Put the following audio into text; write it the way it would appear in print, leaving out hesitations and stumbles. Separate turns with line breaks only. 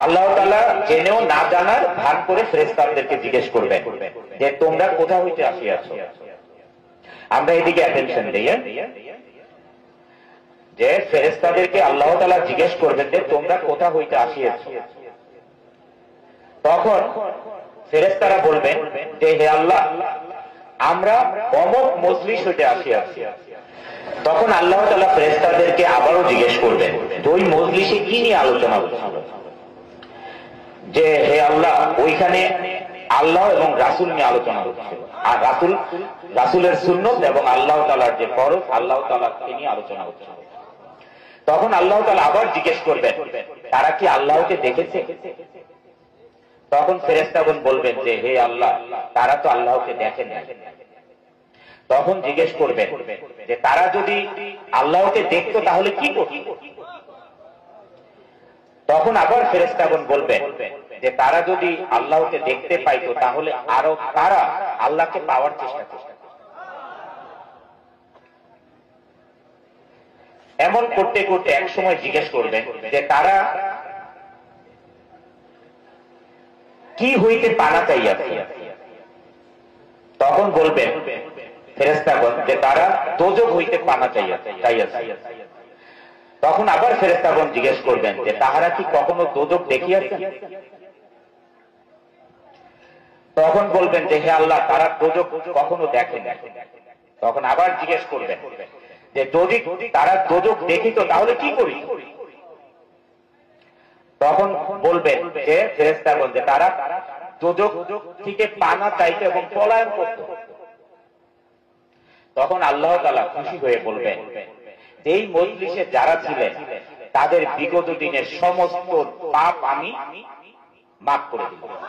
আল্লাহ তাআলা জেনেও না জানার ভান করে ফেরেশতাদেরকে জিজ্ঞেস করবেন যে তোমরা কোথা হইতে আসিয়াছ। আমরা এদিকে অ্যাটেনশন দেই যে ফেরেশতাদেরকে আল্লাহ তাআলা জিজ্ঞেস করবেন যে তোমরা কোথা হইতে আসিয়াছ। তখন ফেরেশতারা বলবেন যে হে আল্লাহ, আমরা অমুক মজলিস হইতে আসিয়াছি। তখন আল্লাহ তাআলা ফেরেশতাদেরকে আবারও জিজ্ঞেস করবেন যে ওই মজলিসে কি নিয়ে আলোচনা হচ্ছিল। যে হে আল্লাহ, ওইখানে আল্লাহ এবং রাসূল নিয়ে আলোচনা হচ্ছিল, আর রাসূলের সুন্নত এবং আল্লাহ তাআলার যে ফরজ আল্লাহ তাআলাকে নিয়ে আলোচনা হচ্ছিল। তখন আল্লাহ তাআলা আবার জিজ্ঞেস করবেন তারা কি আল্লাহকে দেখেছে। তখন ফেরেশতাগণ বলবেন যে হে আল্লাহ, তারা তো আল্লাহকে দেখেন না। তখন জিজ্ঞেস করবেন যে তারা যদি আল্লাহকে দেখতো তাহলে কি করত। তখন আবার ফেরেশতাগণ বলবেন যে তারা যদি আল্লাহকে দেখতে পাইতো তাহলে আরো তারা আল্লাহকে পাওয়ার চেষ্টা করত। এমন করতে করতে এক সময় জিজ্ঞেস করবেন যে তারা কি হইতে পানা চাইয়াছে। তখন বলবেন ফেরেশতাগণ যে তারা দোজখ হইতে পানা চাইয়াছে। তখন আবার ফেরেশতাগণ জিজ্ঞেস করবেন যে তাহারা কি কখনো দোজখ দেখিয়াছে। তখন বলবেন যে হে আল্লাহ, তারা দোজখ কখনো দেখে না। তখন আবার জিজ্ঞেস করবেন যে যদি তারা দোজখ দেখিত তাহলে কি করি। তখন বলবেন যে ফেরেশতাগণ যে তারা দোজখ থেকে পানা চাইতে এবং পলায়ন করত। তখন আল্লাহ তাআলা খুশি হয়ে বলবেন এই মজলিসে যারা ছিলেন তাদের বিগত দিনের সমস্ত পাপ আমি মাফ করে দিলাম।